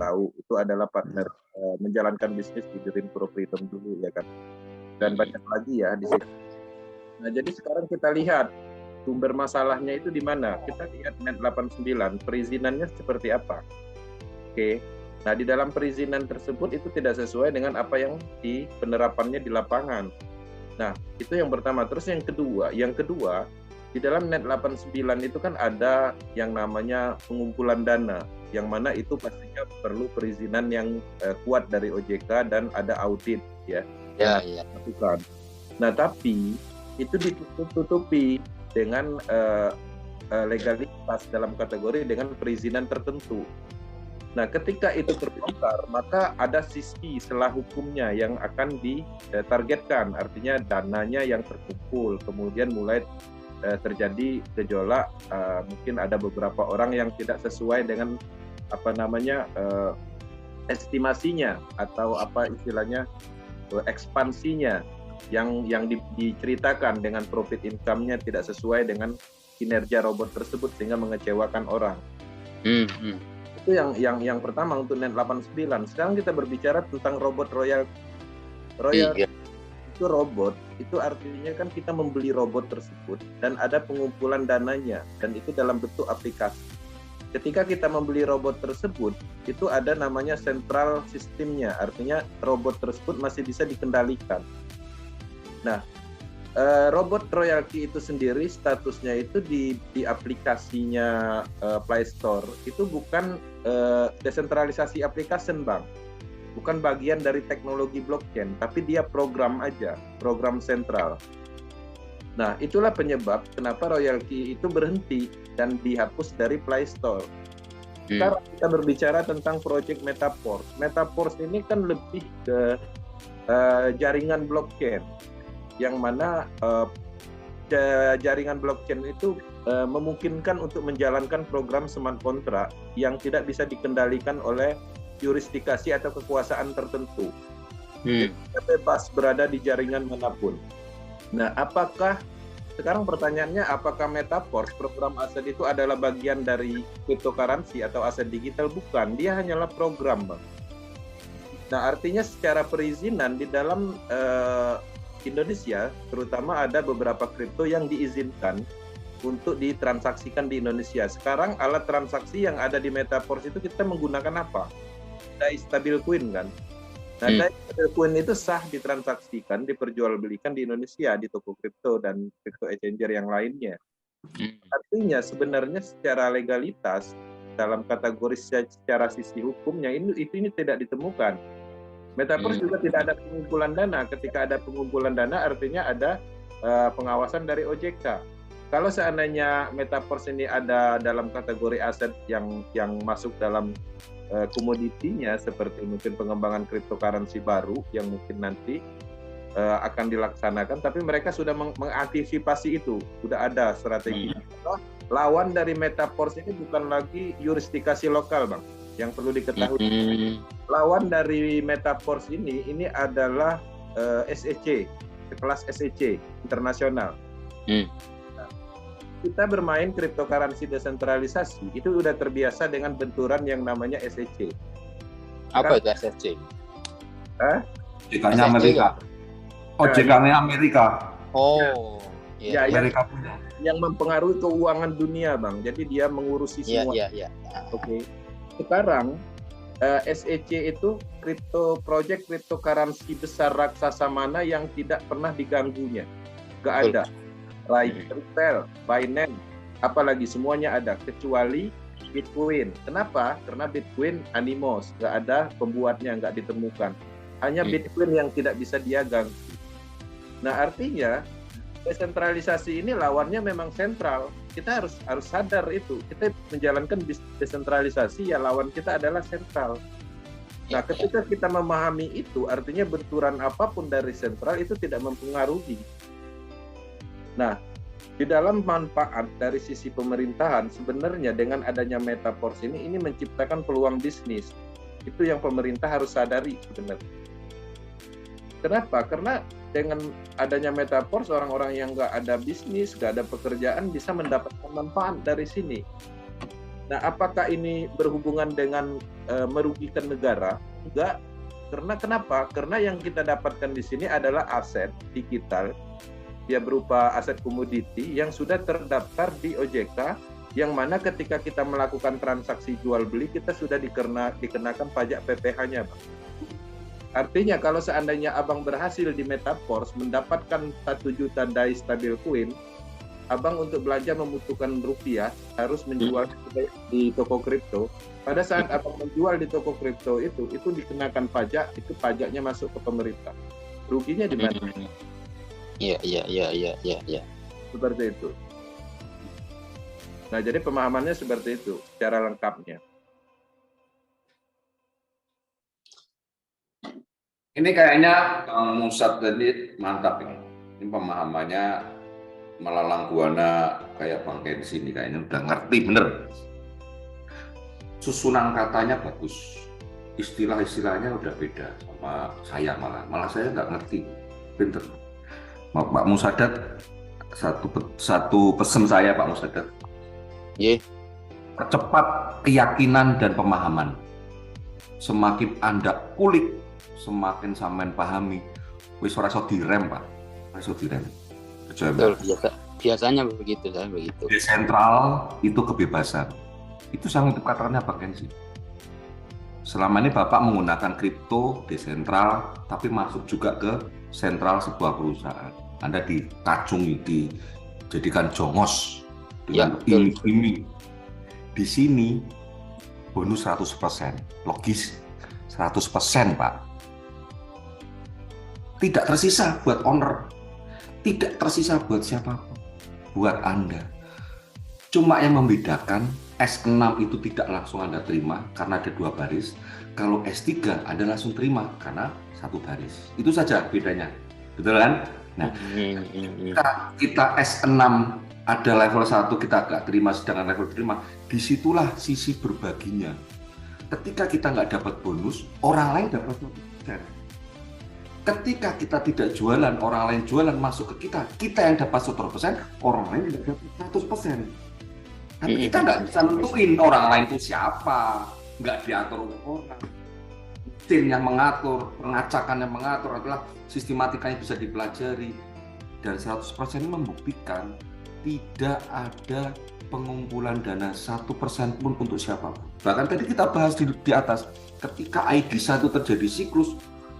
tahu itu adalah partner menjalankan bisnis di Green Pro Freedom dulu ya kan. Dan banyak lagi ya di situ. Nah, jadi sekarang kita lihat sumber masalahnya itu di mana? Kita lihat Med 89, perizinannya seperti apa? Oke. Nah, di dalam perizinan tersebut itu tidak sesuai dengan apa yang di penerapannya di lapangan. Nah, itu yang pertama. Terus yang kedua, di dalam Net 89 itu kan ada yang namanya pengumpulan dana, yang mana itu pastinya perlu perizinan yang kuat dari OJK dan ada audit ya. Ya. Nah, tapi itu ditutupi dengan legalitas dalam kategori dengan perizinan tertentu. Nah, ketika itu terbongkar, maka ada sisi celah hukumnya yang akan ditargetkan, artinya dananya yang terkumpul, kemudian mulai terjadi gejolak, mungkin ada beberapa orang yang tidak sesuai dengan estimasinya atau apa istilahnya ekspansinya yang diceritakan dengan profit income-nya tidak sesuai dengan kinerja robot tersebut sehingga mengecewakan orang. Itu yang pertama untuk Net 89. Sekarang kita berbicara tentang robot royal. Itu robot, itu artinya kan kita membeli robot tersebut dan ada pengumpulan dananya dan itu dalam bentuk aplikasi. Ketika kita membeli robot tersebut, itu ada namanya central sistemnya, artinya robot tersebut masih bisa dikendalikan. Nah, robot royalty itu sendiri statusnya itu di aplikasinya Play Store itu bukan desentralisasi application, Bang. Bukan bagian dari teknologi blockchain, tapi dia program aja, program sentral. Nah, itulah penyebab kenapa royalty itu berhenti dan dihapus dari Play Store. Sekarang kita berbicara tentang project Metaforce. Metaforce ini kan lebih ke jaringan blockchain, yang mana jaringan blockchain itu memungkinkan untuk menjalankan program smart contract yang tidak bisa dikendalikan oleh jurisdikasi atau kekuasaan tertentu. Kita bebas berada di jaringan manapun. Nah, sekarang pertanyaannya, apakah Metaforce program aset itu adalah bagian dari cryptocurrency atau aset digital? Bukan, dia hanyalah program, Bang. Nah, artinya secara perizinan di dalam Indonesia, terutama ada beberapa kripto yang diizinkan untuk ditransaksikan di Indonesia. Sekarang alat transaksi yang ada di Metaforce itu kita menggunakan apa? DAI Stablecoin kan. Nah, DAI Stablecoin itu sah ditransaksikan, diperjualbelikan di Indonesia di toko kripto dan kripto exchanger yang lainnya. Artinya sebenarnya secara legalitas dalam kategori secara sisi hukumnya ini tidak ditemukan. Metaverse juga tidak ada pengumpulan dana. Ketika ada pengumpulan dana artinya ada pengawasan dari OJK. Kalau seandainya Metaverse ini ada dalam kategori aset yang masuk dalam komoditinya seperti mungkin pengembangan cryptocurrency baru yang mungkin nanti akan dilaksanakan, tapi mereka sudah mengantisipasi itu, sudah ada strategi. Lawan dari Metaverse ini bukan lagi jurisdikasi lokal, Bang, yang perlu diketahui. Lawan dari Metaverse ini adalah SEC, kelas SEC internasional. Kita bermain cryptocurrency desentralisasi itu sudah terbiasa dengan benturan yang namanya SEC. Apa itu SEC? OJK-nya Amerika. OJK-nya Amerika. Oh, ya, Amerika punya. Yang mempengaruhi keuangan dunia, Bang. Jadi dia mengurusi semua. Iya. Oke. Sekarang SEC itu project cryptocurrency besar raksasa mana yang tidak pernah diganggunya? Gak ada. Ripple, Binance, apalagi semuanya ada kecuali Bitcoin. Kenapa? Karena Bitcoin anonymous, nggak ada pembuatnya, nggak ditemukan. Hanya Bitcoin yang tidak bisa dia ganggu. Nah, artinya desentralisasi ini lawannya memang sentral. Kita harus sadar itu. Kita menjalankan desentralisasi, ya lawan kita adalah sentral. Nah, ketika kita memahami itu, artinya benturan apapun dari sentral itu tidak mempengaruhi. Nah, di dalam manfaat dari sisi pemerintahan, sebenarnya dengan adanya Metaverse ini menciptakan peluang bisnis. Itu yang pemerintah harus sadari sebenarnya. Kenapa? Karena dengan adanya Metaverse, orang-orang yang nggak ada bisnis, nggak ada pekerjaan bisa mendapatkan manfaat dari sini. Nah, apakah ini berhubungan dengan merugikan negara? Enggak. Karena kenapa? Karena yang kita dapatkan di sini adalah aset digital, ya berupa aset komoditi yang sudah terdaftar di OJK, yang mana ketika kita melakukan transaksi jual beli kita sudah dikenakan pajak PPh-nya, Bang. Artinya kalau seandainya Abang berhasil di Metaforce mendapatkan 1 juta DAI stablecoin, Abang untuk belanja membutuhkan rupiah, harus menjual di toko kripto. Pada saat Abang menjual di toko kripto itu dikenakan pajak, itu pajaknya masuk ke pemerintah. Ruginya di mana? Iya. Seperti itu. Nah, jadi pemahamannya seperti itu, secara lengkapnya. Ini kayaknya Kang Musad tadi mantap ini. Ini pemahamannya melalang buana kayak Bang Kensi ini kayaknya udah ngerti bener. Susunan katanya bagus, istilah-istilahnya udah beda sama saya malah saya nggak ngerti, pinter. Pak Musadat, satu pesan saya Pak Musadat. Percepat keyakinan dan pemahaman. Semakin Anda kulik, semakin sampean pahami. Wis ora iso direm, Pak. Ora iso direm. Betul, biasanya begitu. Desentral itu kebebasan. Itu saya ngutip kata-katanya Pak Kensi. Selama ini Bapak menggunakan kripto desentral, tapi masuk juga ke sentral sebuah perusahaan. Anda dikacungi, dijadikan jongos dengan iming-iming. Di sini bonus 100%, logis 100% Pak. Tidak tersisa buat owner, tidak tersisa buat siapapun, buat Anda. Cuma yang membedakan S6 itu tidak langsung Anda terima karena ada 2 baris. Kalau S3 Anda langsung terima karena 1 baris. Itu saja bedanya. Betul kan? Nah, kita S6 ada level 1 kita nggak terima, sedangkan level terima, disitulah sisi berbaginya. Ketika kita nggak dapat bonus, orang lain dapat 100%. Ketika kita tidak jualan, orang lain jualan masuk ke kita yang dapat 100%, orang lain tidak dapat 100%. Tapi kita nggak bisa nentuin orang lain itu siapa, nggak diatur orang. Tim yang mengatur, pengacakan yang mengatur adalah sistematikanya bisa dipelajari. Dan 100% ini membuktikan tidak ada pengumpulan dana 1% pun untuk siapapun. Bahkan tadi kita bahas di atas, ketika ID1 terjadi siklus,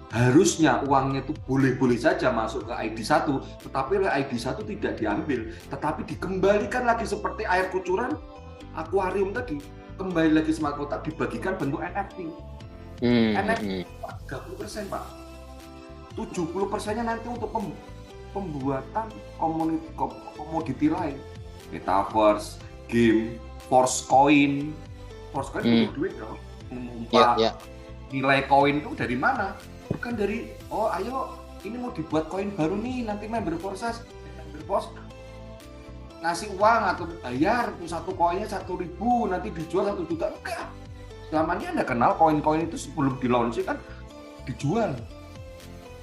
harusnya uangnya itu boleh-boleh saja masuk ke ID1, tetapi oleh ID1 tidak diambil, tetapi dikembalikan lagi seperti air kucuran akuarium tadi, kembali lagi smart kotak dibagikan bentuk NFT. NFT 30% Pak, 70%-nya nanti untuk pembuatan komoditi lain, metaverse, game, force coin butuh duit dong, mengumpat nilai koin itu dari mana? Bukan dari, ayo ini mau dibuat koin baru nih, nanti member force ngasih uang atau bayar satu koinnya 1.000, nanti dijual 1 juta. Enggak. Selama ini Anda kenal koin-koin itu sebelum di launching kan dijual.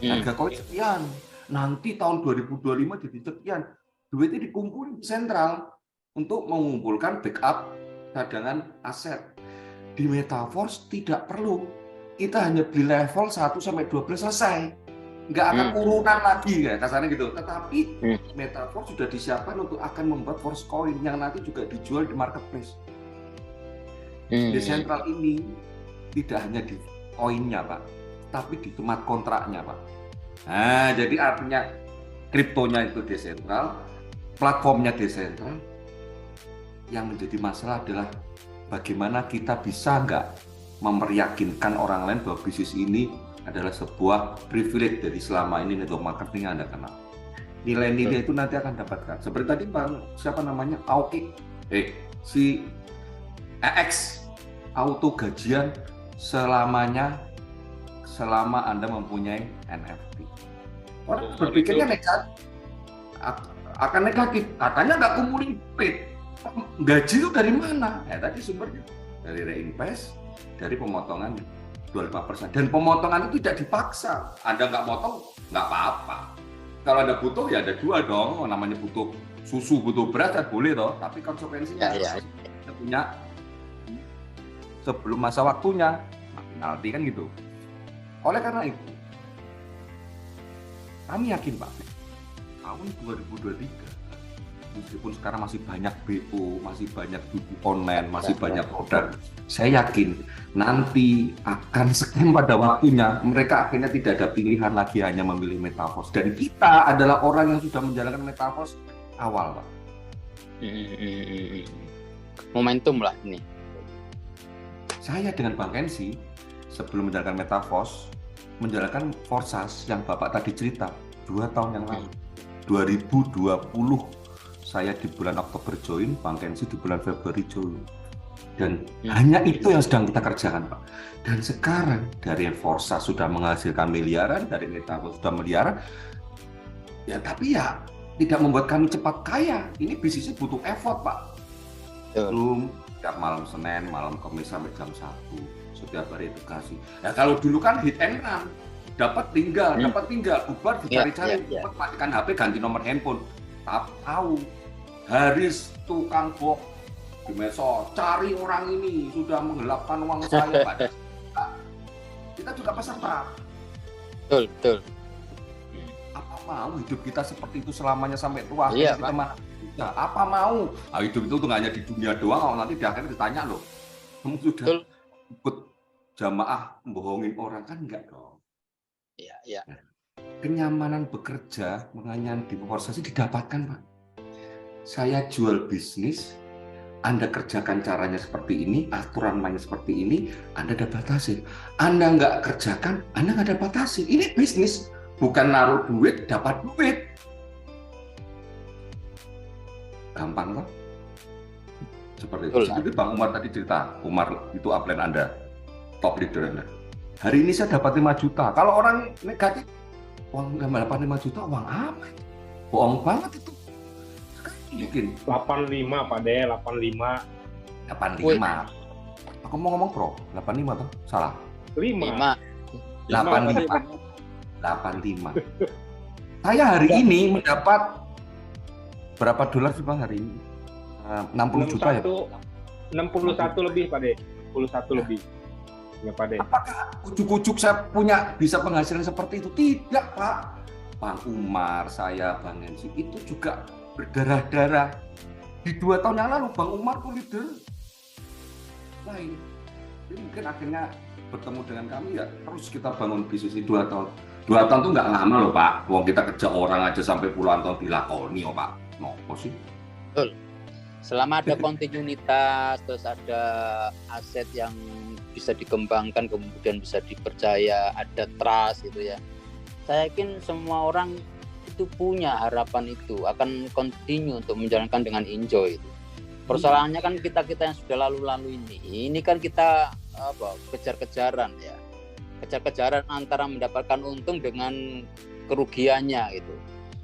Harga koin sekian. Nanti tahun 2025 jadi sekian. Duitnya dikumpulin di sentral untuk mengumpulkan backup cadangan aset. Di Metaforce tidak perlu. Kita hanya beli level 1 sampai 12 selesai. Nggak akan urunan lagi ya, kasarnya gitu. Tetapi Metaforce sudah disiapkan untuk akan membuat force coin yang nanti juga dijual di marketplace. Di sentral ini tidak hanya di koinnya Pak, tapi di smart kontraknya Pak. Nah, jadi artinya kriptonya itu desentral, platformnya desentral. Yang menjadi masalah adalah bagaimana kita bisa nggak memperyakinkan orang lain bahwa bisnis ini adalah sebuah privilege dari selama ini network marketing yang Anda kenal. Nilai-nilai itu nanti akan dapatkan. Seperti tadi Bang, siapa namanya? Aoki. Si EX auto gajian selama Anda mempunyai NFT. Orang berpikirnya negatif. Akan negatif. Katanya nggak kumpulin duit. Gaji itu dari mana? Tadi sumbernya dari reinvest, dari pemotongan 25%. Dan pemotongan itu tidak dipaksa. Anda nggak motong, nggak apa-apa. Kalau Anda butuh, ya ada 2 dong. Namanya butuh susu, butuh beras, boleh toh. Tapi konsekuensinya Anda punya sebelum masa waktunya, penalti kan gitu. Oleh karena itu, kami yakin Pak, tahun 2023, meskipun sekarang masih banyak BO, masih banyak judi online, masih banyak produk, saya yakin nanti akan scam pada waktunya. Mereka akhirnya tidak ada pilihan lagi, hanya memilih Metaverse. Dan kita adalah orang yang sudah menjalankan Metaverse awal, Pak. Momentum lah ini. Saya dengan Bang Kensi, sebelum menjalankan Metaverse, menjalankan Forsas yang Bapak tadi cerita 2 tahun yang lalu. 2020 saya di bulan Oktober join, Bang Kensi di bulan Februari join. Dan hanya itu yang sedang kita kerjakan, Pak. Dan sekarang dari Forsas sudah menghasilkan miliaran, dari Metaverse sudah miliaran. Ya tapi ya tidak membuat kami cepat kaya. Ini bisnisnya butuh effort, Pak. Belum tiap malam Senin, malam Kamis sampai jam 1 setiap hari edukasi. Ya kalau dulu kan hit and run, dapat tinggal, bubar dicari-cari, matikan HP, ganti nomor handphone. Tahu Haris tukang box di medsos, cari orang ini sudah menggelapkan uang saya, Pak. Kita juga peserta. Betul. Apa mau hidup kita seperti itu selamanya sampai tua? Iya, kita mana? Ya, apa mau? Nah, hidup itu tuh nggak hanya di dunia doang, kalau nanti di akhirnya ditanya loh, kamu sudah ikut jamaah membohongin orang, kan enggak dong? Iya. Kenyamanan bekerja mengenai di organisasi didapatkan, Pak. Saya jual bisnis, Anda kerjakan caranya seperti ini, aturan main seperti ini, Anda dapat hasil. Anda nggak kerjakan, Anda nggak dapat hasil. Ini bisnis, bukan naruh duit, dapat duit. Gampang kok. Seperti itu. Seperti Bang Umar tadi cerita, Umar itu upline Anda, top leader Anda. Hari ini saya dapat 5 juta. Kalau orang negatif, uang nggak dapat 5 juta, uang apa? Bohong banget itu. Mungkin 85 Pak De, 85. 85. Aku mau ngomong Pro, 85 tuh salah. 5. 85. Saya hari ini mendapat berapa dolar sih Bang hari ini? 60 juta ya? 61 lebih Pak De. 61 lebih. Ya Pak De. Apakah ujuk-ujuk saya punya bisa penghasilan seperti itu? Tidak, Pak. Bang Umar, saya, Bang Ensi, itu juga berdarah-darah. Di 2 tahun yang lalu Bang Umar tuh leader lain. Jadi mungkin akhirnya bertemu dengan kami ya terus kita bangun bisnis di 2 tahun. 2 tahun tuh nggak lama loh Pak. Wong kita kerja orang aja sampai puluhan tahun dilakoni oh Pak. Nopo sih? Betul. Selama ada kontinuitas, terus ada aset yang bisa dikembangkan, kemudian bisa dipercaya, ada trust gitu ya. Saya yakin semua orang itu punya harapan itu akan continue untuk menjalankan dengan enjoy itu. Persoalannya kan kita yang sudah lalu ini kan kita kejar-kejaran ya, kejar-kejaran antara mendapatkan untung dengan kerugiannya gitu.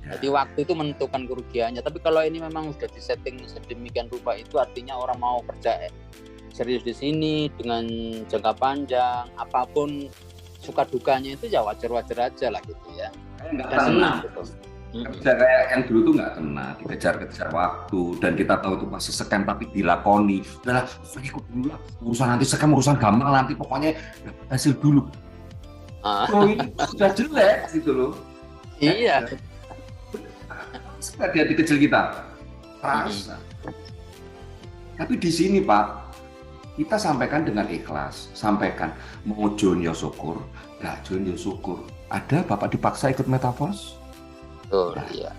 Jadi waktu itu menentukan kerugiannya. Tapi kalau ini memang sudah disetting sedemikian rupa, itu artinya orang mau kerja serius di sini dengan jangka panjang, apapun suka dukanya itu ya wajar-wajar aja lah gitu ya. Nggak tenang gitu. Kerja kayak yang dulu tuh nggak kena, dikejar-kejar waktu, dan kita tahu itu pasti scam tapi dilakoni. Udahlah, saya ikut dulu lah, urusan nanti scam, urusan gampang nanti, pokoknya dapat hasil dulu. Oh ini sudah jelek gitu loh. Iya. Seperti hati kecil kita, rasa. Tapi di sini Pak, kita sampaikan dengan ikhlas, sampaikan mau join ya syukur, nggak join ya syukur. Ada Bapak dipaksa ikut Metaverse? Oh iya.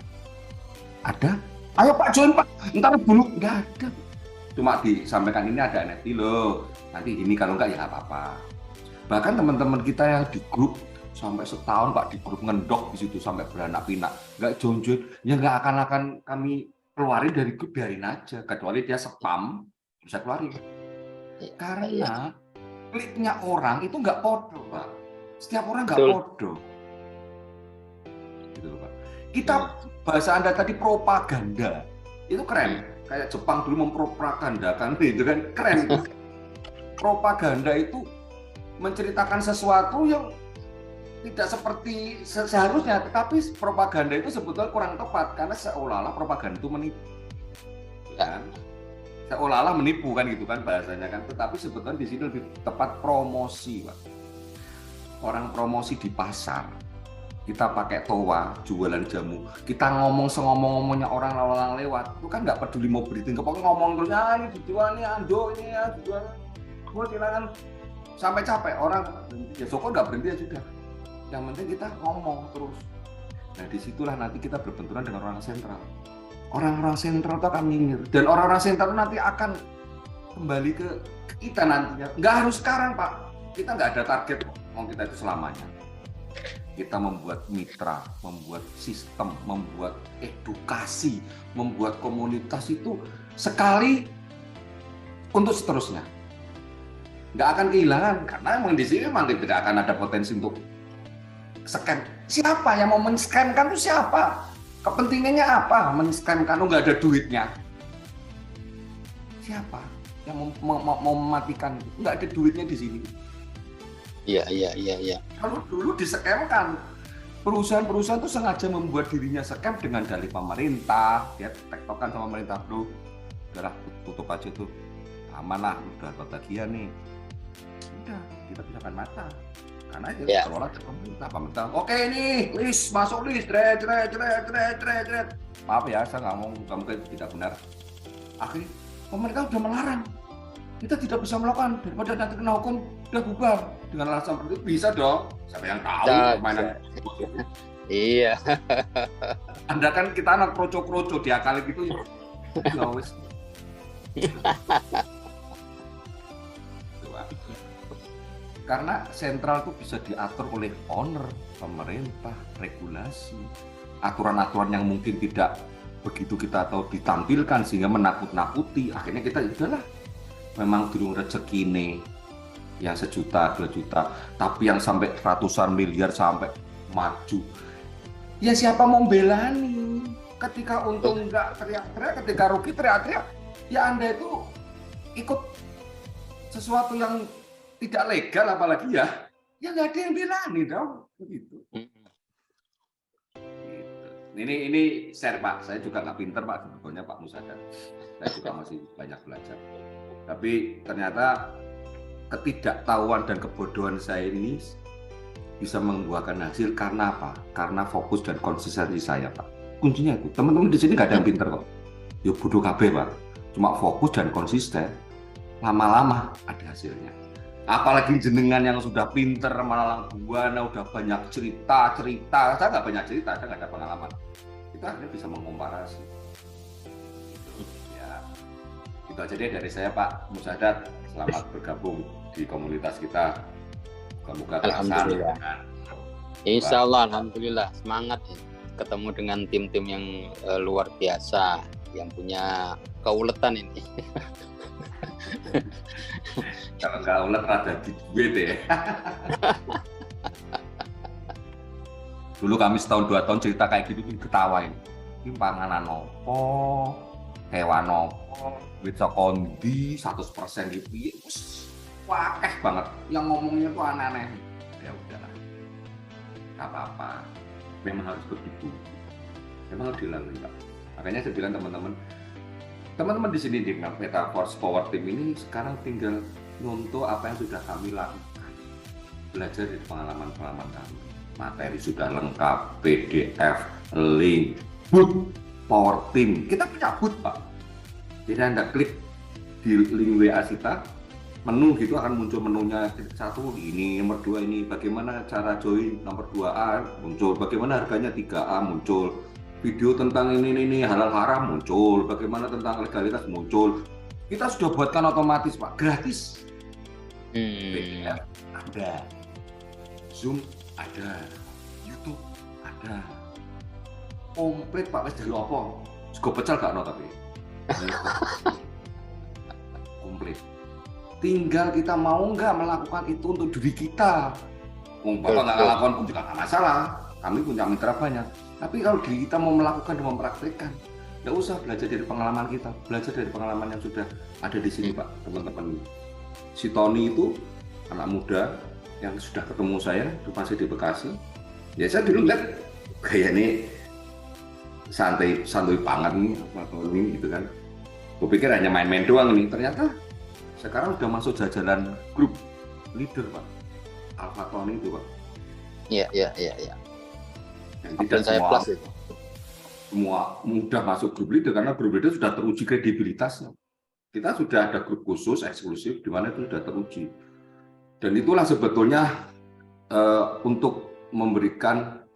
Ada? Ayo Pak join Pak, ntar dulu nggak ada. Cuma disampaikan ini ada NFT loh, nanti ini kalau nggak ya nggak apa-apa. Bahkan teman-teman kita yang di grup sampai setahun Pak di grup ngendok di situ sampai beranak pinak, nggak join ya nggak akan kami keluarin dari grup, biarin aja, kecuali dia spam bisa keluarin. Karena kliknya orang itu nggak podo Pak, setiap orang nggak podo gitu loh Pak. Kita bahasa Anda tadi propaganda itu keren, kayak Jepang dulu mempropagandakan itu kan keren. Propaganda itu menceritakan sesuatu yang tidak seperti seharusnya, tetapi propaganda itu sebetulnya kurang tepat karena seolah-olah propaganda itu menipu. Kan? seolah-olah menipu kan gitu kan bahasanya kan, tetapi sebetulnya di sini lebih tepat promosi, Pak. Orang promosi di pasar, kita pakai toa, jualan jamu, kita ngomong sengomong-ngomongnya orang lewat, itu kan nggak peduli mau beriting, pokoknya ngomong terus, ini dijual nih, ando ini ya, dijual, gue silakan sampai capek orang, ya syukur nggak berhenti ya sudah. Yang penting kita ngomong terus. Nah disitulah nanti kita berbenturan dengan orang sentral. Orang-orang sentral itu akan minggir, dan orang-orang sentral nanti akan kembali ke kita nantinya. Nggak harus sekarang, Pak. Kita nggak ada target mau kita itu selamanya. Kita membuat mitra, membuat sistem, membuat edukasi, membuat komunitas itu sekali untuk seterusnya. Nggak akan kehilangan, karena memang di sini memang tidak akan ada potensi untuk scam. Siapa yang mau men-scamkan itu siapa? Kepentingannya apa? Men-scamkan, nggak ada duitnya. Siapa yang mau mematikan? Nggak ada duitnya di sini. Iya. Kalau dulu di-scamkan, perusahaan-perusahaan itu sengaja membuat dirinya scam dengan dalih pemerintah, dia tektokan sama pemerintah, bro, udahlah tutup aja tuh, aman lah, udah bagian nih, udah kita pisahkan mata, karena itu kelola pemerintah, oke nih, list masuk list, dret, maaf ya, saya nggak mungkin tidak benar, akhirnya pemerintah udah melarang, kita tidak bisa melakukan, daripada nanti kena hukum, udah bubar. Dengan alasan seperti itu bisa dong. Siapa yang tahu permainan Iya. Anda kan kita anak kroco-kroco diakali gitu ya wis. Karena sentral itu bisa diatur oleh owner, pemerintah, regulasi, aturan-aturan yang mungkin tidak begitu kita tahu ditampilkan sehingga menakut-nakuti. Akhirnya kita udahlah, memang durung rezeki nih. Yang 1 juta, 2 juta, tapi yang sampai ratusan miliar sampai maju. Ya siapa mau belani? Ketika untung enggak teriak-teriak, ketika rugi teriak-teriak, ya Anda itu ikut sesuatu yang tidak legal apalagi ya nggak ada yang belani dong, begitu. Ini share Pak, saya juga nggak pinter Pak, sebetulnya Pak Musada. Saya juga masih banyak belajar. Tapi ternyata ketidaktahuan dan kebodohan saya ini bisa membuahkan hasil karena apa? Karena fokus dan konsistensi saya, Pak. Kuncinya itu. Teman-teman di sini nggak ada yang pinter kok. Ya bodoh kabeh, Pak. Cuma fokus dan konsisten. Lama-lama ada hasilnya. Apalagi jenengan yang sudah pinter, malang buana, udah banyak cerita. Saya nggak banyak cerita, saya nggak ada pengalaman. Kita akhirnya bisa mengkomparasi. Ya, itu aja deh dari saya, Pak Musadat. Selamat bergabung di komunitas kita. Semoga alhamdulillah. Insya Allah, alhamdulillah. Semangat ketemu dengan tim-tim yang luar biasa, yang punya keuletan ini. Kalau nggak ulet rada di duit deh. Dulu kami setahun 2 tahun cerita kayak gitu ketawain. Ini panganan opo, hewan opo, duit sokondi 100% gitu. Wakeh banget. Yang ngomongnya tuh aneh-aneh. Ya udahlah. Nggak apa-apa. Memang harus begitu. Memang harus dilalui, Pak. Makanya saya bilang teman-teman di sini di Metaforce Power Team ini sekarang tinggal nonton apa yang sudah kami lakukan. Belajar dari pengalaman-pengalaman kami. Materi sudah lengkap, PDF, link, boot, Power Team. Kita punya boot, Pak. Jadi Anda klik di link WA kita, menu gitu akan muncul menunya 1 ini, nomor 2 ini, bagaimana cara join, nomor 2A muncul, bagaimana harganya 3A muncul, video tentang ini halal haram muncul, bagaimana tentang legalitas muncul. Kita sudah buatkan otomatis, Pak, gratis. PDF ada, Zoom ada, YouTube ada, komplit Pak, wis dulu apa? Sego pecel gak ono tapi. Komplit. Tinggal kita mau nggak melakukan itu untuk diri kita. Bapak nggak melakukan pun juga nggak masalah. Kami punya mitra banyak. Tapi kalau diri kita mau melakukan dan mempraktikkan, nggak usah belajar dari pengalaman kita. Belajar dari pengalaman yang sudah ada di sini, Pak, teman-teman. Si Tony itu anak muda yang sudah ketemu saya, itu masih di Bekasi. Ya saya dulu lihat kayak ini santai banget nih, Pak Tony gitu kan. Kupikir hanya main-main doang nih, ternyata sekarang sudah masuk jajaran grup leader Pak. Alpha Tony itu Pak. Iya. Dan Upline saya plus itu. Semua mudah masuk grup leader karena grup leader sudah teruji kredibilitasnya. Kita sudah ada grup khusus eksklusif di mana itu sudah teruji. Dan itulah sebetulnya untuk memberikan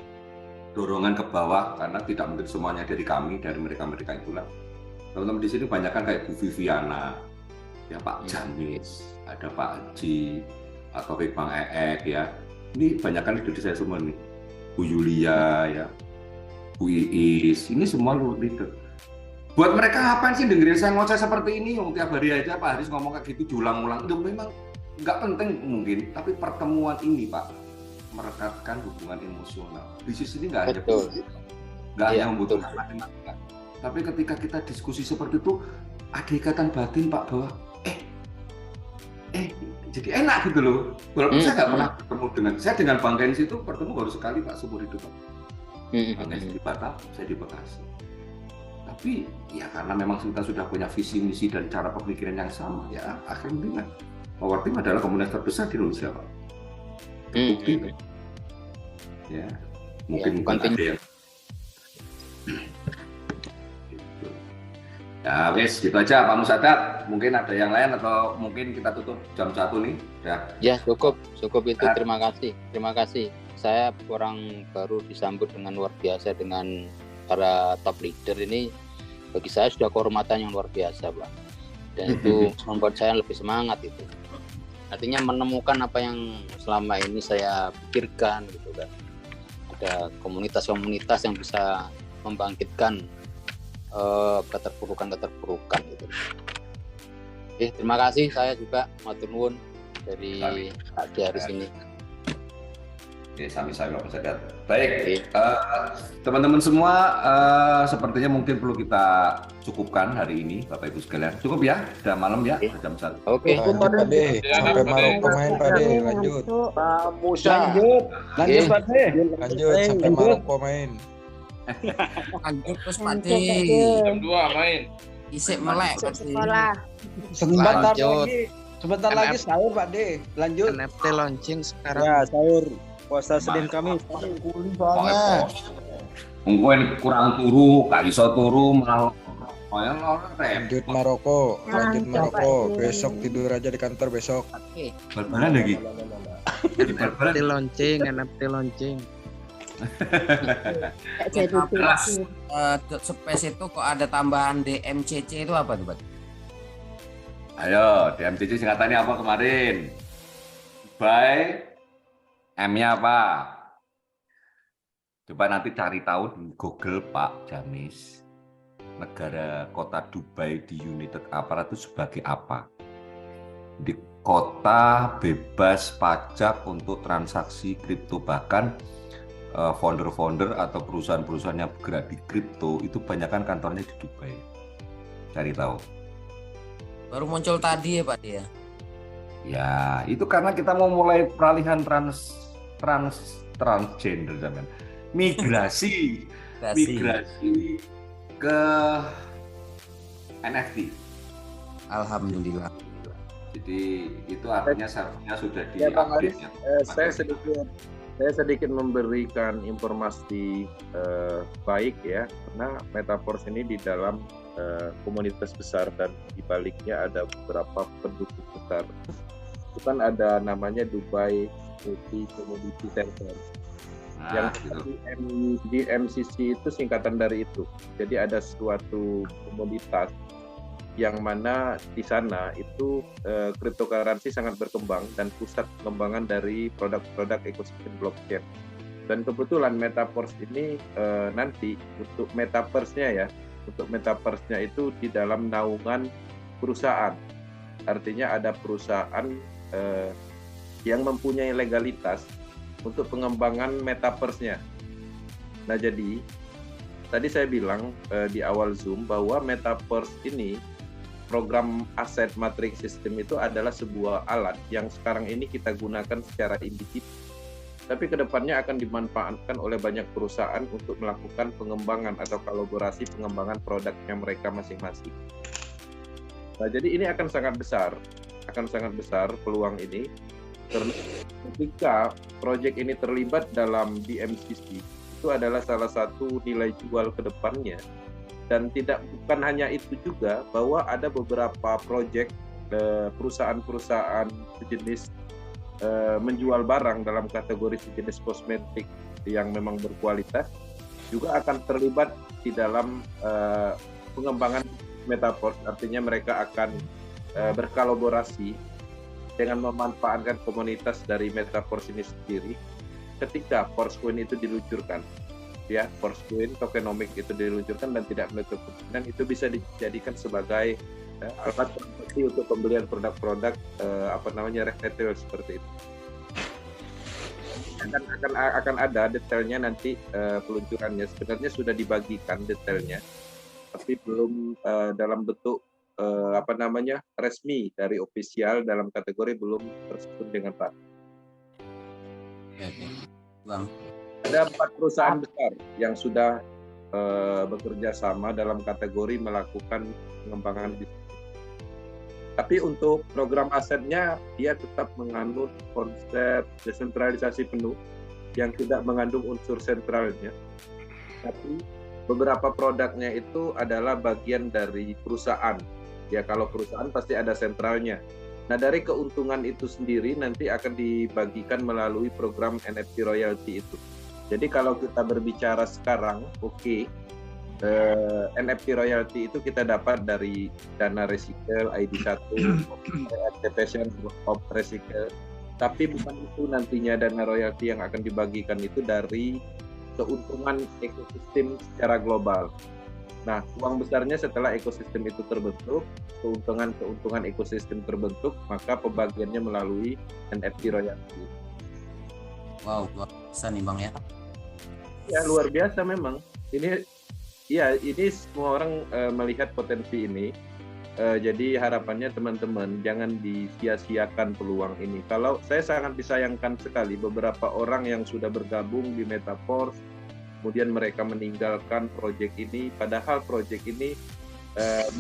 dorongan ke bawah, karena tidak mungkin semuanya dari kami, dari mereka itulah. Teman-teman di sini banyak kan kayak Bu Viviana, ya Pak Jamis, ada Pak Haji, atau Bang Eek ya. Ini banyak kan leader saya semua nih. Bu Yulia ya, Bu Iis, ini semua leader. Buat mereka ngapain sih dengerin saya ngoceh seperti ini? Tiap hari aja Pak Haris ngomong kayak gitu diulang-ulang. Itu memang nggak penting mungkin, tapi pertemuan ini Pak merekatkan hubungan emosional. Bisnis ini nggak hanya hanya membutuhkan matematika, tapi ketika kita diskusi seperti itu ada ikatan batin Pak bahwa jadi enak gitu loh. Walaupun saya nggak pernah bertemu dengan Bang Kensi itu bertemu baru sekali Pak seumur hidup Pak. Bang Kensi di Batam, saya di Bekasi. Tapi ya karena memang kita sudah punya visi misi dan cara pemikiran yang sama, ya akhirnya Power Team adalah komunitas terbesar di Indonesia Pak. Bukti ya mungkin bukan ada yang ya wes gitu aja Pak Musadat. Mungkin ada yang lain atau mungkin kita tutup jam 1 nih ya cukup itu. Terima kasih saya orang baru disambut dengan luar biasa dengan para top leader ini. Bagi saya sudah kehormatan yang luar biasa Pak, dan itu membuat saya lebih semangat itu. Artinya menemukan apa yang selama ini saya pikirkan gitu kan. Ada komunitas-komunitas yang bisa membangkitkan keterpurukan gitu. Oke, terima kasih. Saya juga matur nuwun dari Pak Haris ini. Oke, sami-sami Pak Musadat. Baik, teman-teman semua, sepertinya mungkin perlu kita cukupkan hari ini, Bapak Ibu sekalian. Cukup ya, sudah malam ya, jam 1. Oke. Lanjut Pak De, sampai Maroko main Pak De, lanjut. Lanjut Pak De. Lanjut sampai Maroko main. Lanjut terus Pak De. Jam 2 main. Isik melek Pak De. Sekolah. Sebentar lagi sahur Pak De. Lanjut. NFT launching sekarang. Ya, sahur. Puasa Senin Kamis. Kuli soalnya. Mungkin kurang turu, gak iso turu malah Lanjut Maroko. Besok tidur aja di kantor besok. Oke. Bal-balan lagi. NFT launching. Space itu kok ada tambahan DMCC itu apa tuh Pak? Ayo, DMCC singkatannya apa kemarin? By M-nya apa? Coba nanti cari tahu di Google Pak Jamis. Negara kota Dubai di United Arab itu sebagai apa? Di kota bebas pajak untuk transaksi kripto, bahkan founder-founder atau perusahaan-perusahaan yang bergerak di kripto itu banyak kan kantornya di Dubai. Cari tahu. Baru muncul tadi ya Pak dia. Ya, itu karena kita mau mulai peralihan transgender zaman. Migrasi ke NFT. Alhamdulillah. Jadi itu artinya servernya sudah di Ya Bang Haris, update. saya sedikit memberikan informasi baik ya, karena Metaverse ini di dalam komunitas besar dan di baliknya ada beberapa pendukung besar. Itu kan ada namanya Dubai Multi Commodity Center. Yang di MCC itu singkatan dari itu. Jadi ada suatu komoditas yang mana di sana itu cryptocurrency sangat berkembang dan pusat pengembangan dari produk-produk ekosistem blockchain. Dan kebetulan Metaverse ini nanti untuk Metaverse-nya itu di dalam naungan perusahaan. Artinya ada perusahaan yang mempunyai legalitas untuk pengembangan Metaverse-nya. Nah jadi tadi saya bilang di awal Zoom bahwa Metaverse ini program aset matrix system itu adalah sebuah alat yang sekarang ini kita gunakan secara individu, tapi kedepannya akan dimanfaatkan oleh banyak perusahaan untuk melakukan pengembangan atau kolaborasi pengembangan produknya mereka masing-masing. Nah, jadi ini akan sangat besar peluang ini, karena ketika proyek ini terlibat dalam DMCC, itu adalah salah satu nilai jual ke depannya. Dan bukan hanya itu juga, bahwa ada beberapa proyek perusahaan-perusahaan sejenis menjual barang dalam kategori sejenis kosmetik yang memang berkualitas juga akan terlibat di dalam pengembangan Metaverse. Artinya mereka akan berkolaborasi dengan memanfaatkan komunitas dari Metaverse ini sendiri ketika Forcecoin itu diluncurkan. Ya, Forcecoin tokenomics itu diluncurkan dan tidak menutup kemungkinan itu bisa dijadikan sebagai alat transaksi untuk pembelian produk-produk retail seperti itu. Akan ada detailnya nanti peluncurannya. Sebenarnya sudah dibagikan detailnya, tapi belum dalam bentuk resmi dari ofisial dalam kategori belum tersusun dengan Pak. Bang. Ada 4 perusahaan besar yang sudah bekerja sama dalam kategori melakukan pengembangan bisnis. Tapi untuk program asetnya, dia tetap menganut konsep desentralisasi penuh yang tidak mengandung unsur sentralnya. Tapi beberapa produknya itu adalah bagian dari perusahaan. Ya, kalau perusahaan pasti ada sentralnya. Nah, dari keuntungan itu sendiri nanti akan dibagikan melalui program NFT royalty itu. Jadi kalau kita berbicara sekarang, NFT royalty itu kita dapat dari dana recycle, ID1, activation of recycle. Tapi bukan itu nantinya dana royalty yang akan dibagikan, itu dari keuntungan ekosistem secara global. Nah, uang besarnya setelah ekosistem itu terbentuk, keuntungan ekosistem terbentuk, maka pembagiannya melalui NFT royalty. Wow, luar biasa nih Bang ya. Ya, luar biasa memang. Ini semua orang melihat potensi ini. Jadi harapannya teman-teman jangan disia-siakan peluang ini. Kalau saya sangat disayangkan sekali beberapa orang yang sudah bergabung di Metaverse, kemudian mereka meninggalkan proyek ini, padahal proyek ini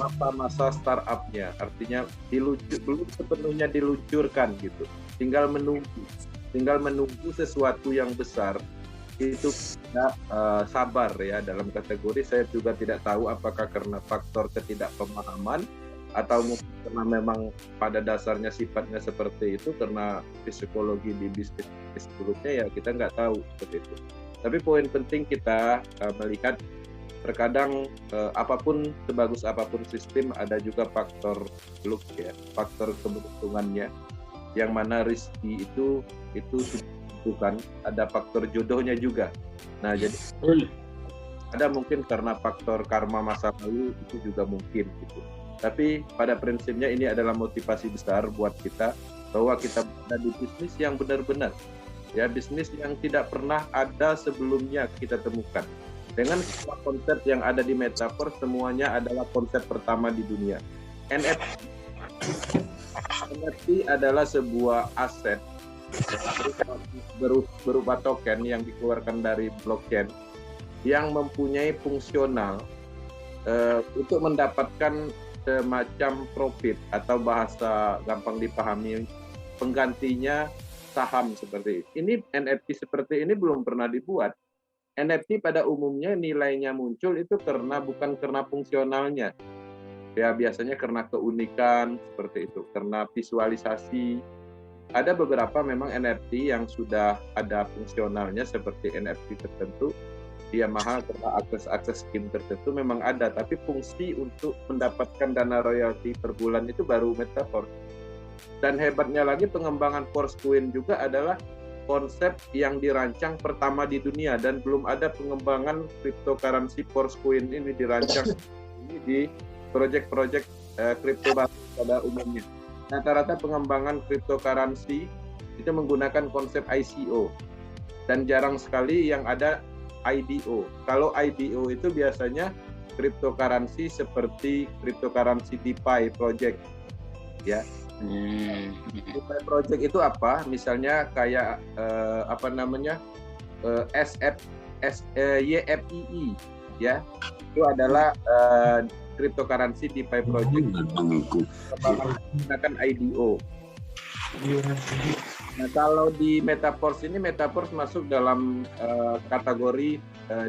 masa-masa startupnya, artinya belum sepenuhnya diluncurkan gitu. Tinggal menunggu sesuatu yang besar. Itu tidak sabar ya dalam kategori. Saya juga tidak tahu apakah karena faktor ketidakpemahaman atau mungkin karena memang pada dasarnya sifatnya seperti itu, karena psikologi di bisnis sebelumnya ya kita nggak tahu seperti itu. Tapi poin penting kita melihat terkadang apapun, sebagus apapun sistem, ada juga faktor luck ya, faktor keberuntungannya, yang mana rezeki itu bukan, ada faktor jodohnya juga. Nah, jadi ada mungkin karena faktor karma masa lalu, itu juga mungkin gitu. Tapi pada prinsipnya ini adalah motivasi besar buat kita bahwa kita berada di bisnis yang benar-benar ya, bisnis yang tidak pernah ada sebelumnya kita temukan. Dengan semua konsep yang ada di Metaverse, semuanya adalah konsep pertama di dunia. NFT adalah sebuah aset berupa token yang dikeluarkan dari blockchain yang mempunyai fungsional untuk mendapatkan semacam profit, atau bahasa gampang dipahami penggantinya saham seperti ini. NFT seperti ini belum pernah dibuat. NFT pada umumnya nilainya muncul itu bukan karena fungsionalnya. Ya, biasanya karena keunikan seperti itu, karena visualisasi. Ada beberapa memang NFT yang sudah ada fungsionalnya seperti NFT tertentu. Dia mahal karena akses skim tertentu memang ada, tapi fungsi untuk mendapatkan dana royalti per bulan itu baru Metaverse. Dan hebatnya lagi, pengembangan Forcecoin juga adalah konsep yang dirancang pertama di dunia, dan belum ada pengembangan cryptocurrency Forcecoin ini dirancang ini di proyek-proyek kripto pada umumnya. Rata-rata pengembangan cryptocurrency itu menggunakan konsep ICO, dan jarang sekali yang ada IDO. Kalau IDO itu biasanya cryptocurrency seperti cryptocurrency DeFi project, ya. DeFi project itu apa? Misalnya kayak YFII, ya. Itu adalah cryptocurrency di Pi Project menggunakan IDO. Nah, kalau di Metaverse ini, Metaverse masuk dalam kategori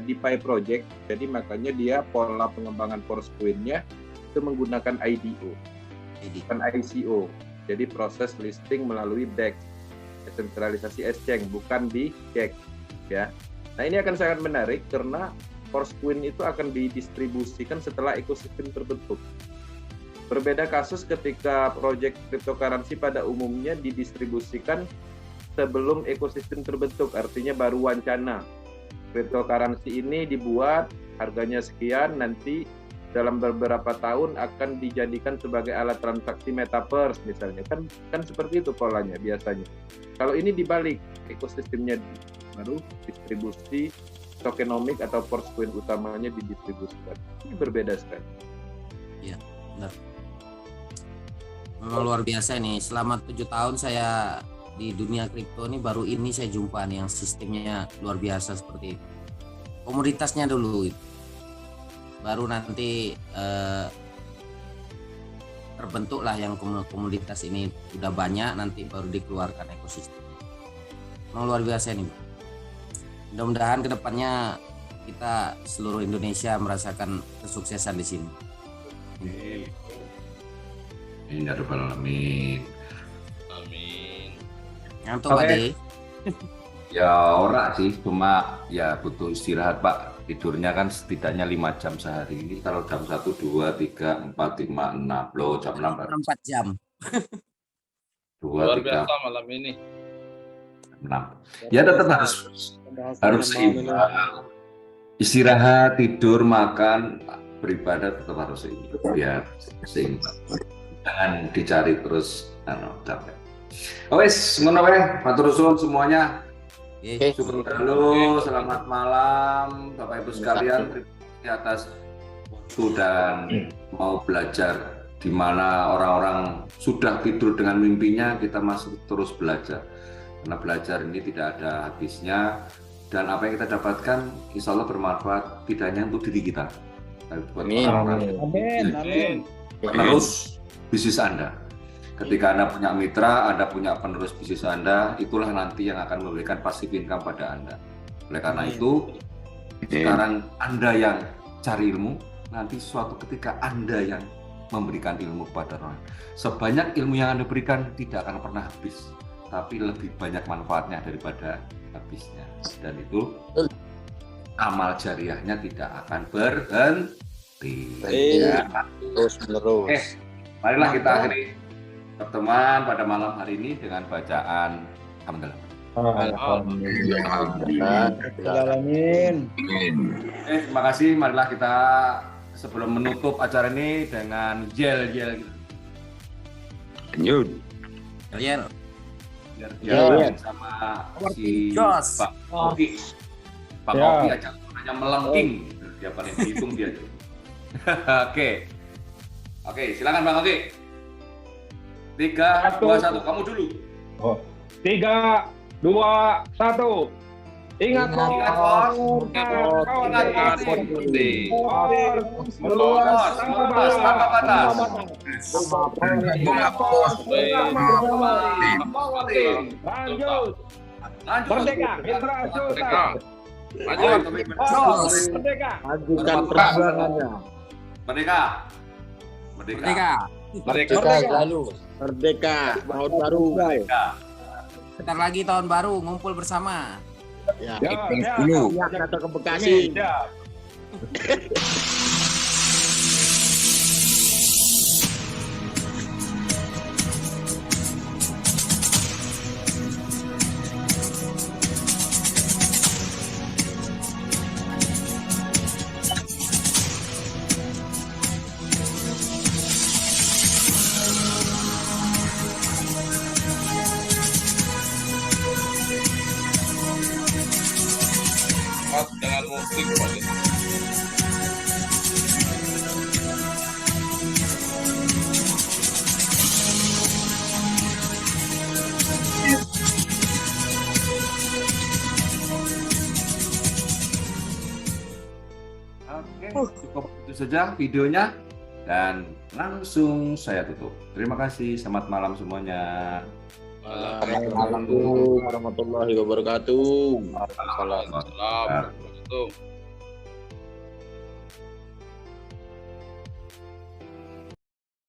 DeFi project, jadi makanya dia pola pengembangan Force-Coin-nya itu menggunakan IDO, bukan ICO. Jadi proses listing melalui DEX, desentralisasi exchange, bukan di DEX, ya. Nah, ini akan sangat menarik karena Force-Coin itu akan didistribusikan setelah ekosistem terbentuk. Berbeda kasus ketika project cryptocurrency pada umumnya didistribusikan sebelum ekosistem terbentuk, artinya baru wacana. Cryptocurrency ini dibuat, harganya sekian, nanti dalam beberapa tahun akan dijadikan sebagai alat transaksi metaverse misalnya. Kan seperti itu polanya biasanya. Kalau ini dibalik, ekosistemnya baru distribusi tokenomik atau Force-Coin utamanya didistribusikan. Ini berbeda sekali. Iya, benar. Memang luar biasa nih. Selama 7 tahun saya di dunia kripto ini, baru ini saya jumpa nih yang sistemnya luar biasa seperti itu. Komoditasnya dulu itu. Baru nanti terbentuklah yang komoditas ini udah banyak, nanti baru dikeluarkan ekosistem. Memang luar biasa nih. Mudah-mudahan kedepannya kita seluruh Indonesia merasakan kesuksesan di sini. Amin ya rabbal alamin. Amin. Ngantuk Pak De? Ya ora sih, cuma ya butuh istirahat Pak. Tidurnya kan setidaknya 5 jam sehari. Ini kalau jam 1, 2, 3, 4, 5, 6, loh jam 6 4 jam. 2, Luar 3, biasa malam ini. 6. Ya tetap harus seimbang. Istirahat, tidur, makan, beribadah tetap harus seimbang. Biar seimbang. Jangan dicari terus capek. Wes, ngono wae, matur suwun semuanya. Syukur dulu, selamat malam Bapak Ibu sekalian, terima kasih atas waktu dan mau belajar di mana orang-orang sudah tidur dengan mimpinya, kita masih terus belajar. Karena belajar ini tidak ada habisnya, dan apa yang kita dapatkan insya Allah bermanfaat tidak hanya untuk diri kita, tapi buat orang-orang. Amin. Terus bisnis Anda. Ketika Anda punya mitra, Anda punya penerus bisnis Anda, itulah nanti yang akan memberikan passive income pada Anda. Oleh karena itu, sekarang Anda yang cari ilmu, nanti suatu ketika Anda yang memberikan ilmu kepada orang. Sebanyak ilmu yang Anda berikan tidak akan pernah habis, tapi lebih banyak manfaatnya daripada habisnya. Dan itu amal jariahnya tidak akan berhenti. Terus menerus. Marilah kita akhiri pertemuan pada malam hari ini dengan bacaan Alhamdulillah. Alamin. Terima kasih. Marilah kita sebelum menutup acara ini dengan yel-yel gitu. Lanjut. Kalian Yel sama si Pak Oki. Pak Oki aja hanya melengking. Dia paling dihitung dia. Oke, silakan Bang Oki. 3, 2, 1, kamu dulu. 3, 2, 1. Ingat meluas tanpa batas. Lanjut. Merdeka, mitra Sultan. Merdeka. Lanjutkan perjuangannya. Merdeka. Merdeka selalu. Merdeka, tahun baru. Bentar lagi tahun baru, ngumpul bersama. Ya, dulu. atau ke Bekasi. Dengan musik Pak De. Oke, cukup itu saja videonya. Dan langsung saya tutup. Terima kasih, selamat malam semuanya. Assalamualaikum warahmatullahi wabarakatuh. warahmatullahi wabarakatuh.